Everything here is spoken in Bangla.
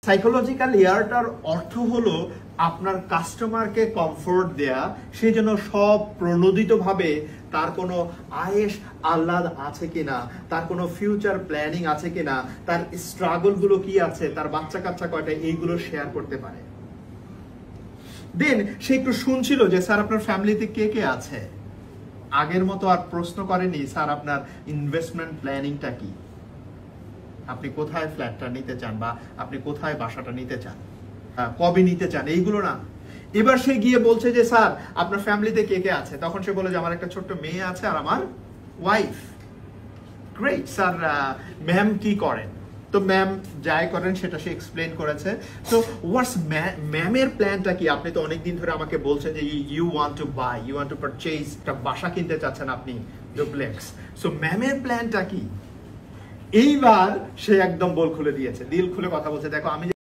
সাইকোলজিক্যাল ইয়ারটার অর্থ হলো আপনার কাস্টমারকে কমফোর্ট দেয়া, সেই জন্য সব প্রণোদিতভাবে তার কোনো আয়েশ আহ্লাদ আছে কিনা, তার কোনো ফিউচার প্ল্যানিং আছে কিনা, তার স্ট্রাগলগুলো কি আছে, তার বাচ্চা কাচ্চা কয়টা, এইগুলো শেয়ার করতে পারে। দেন সে একটু শুনছিল যে স্যার আপনার ফ্যামিলিতে কে কে আছে। আগের মতো আর প্রশ্ন করেনি স্যার আপনার ইনভেস্টমেন্ট প্ল্যানিংটা কি, আপনি কোথায় ফ্ল্যাটটা নিতে চান বা আপনি কোথায় বাসাটা নিতে চান, কবে নিতে চান, এইগুলো না। এবার সে গিয়ে বলছে যে স্যার আপনার ফ্যামিলিতে কে কে আছে। তখন সে বলে যে আমার একটা ছোট্ট মেয়ে আছে আর আমার ওয়াইফ। গ্রেট স্যার, ম্যাম কি করেন? তো ম্যাম যাই করেন সেটা সে এক্সপ্লেন করেছে। তো হোয়াটস ম্যামের প্ল্যানটা কি? আপনি তো অনেকদিন ধরে আমাকে বলছেন যে you want to buy, you want to purchase, একটা বাসা কিনতে চাচ্ছেন আপনি, ডুপ্লেক্স। সো ম্যামের প্ল্যানটা কি? এইবার সে একদম বল খুলে দিয়েছে, দিল খুলে কথা বলছে। দেখো আমি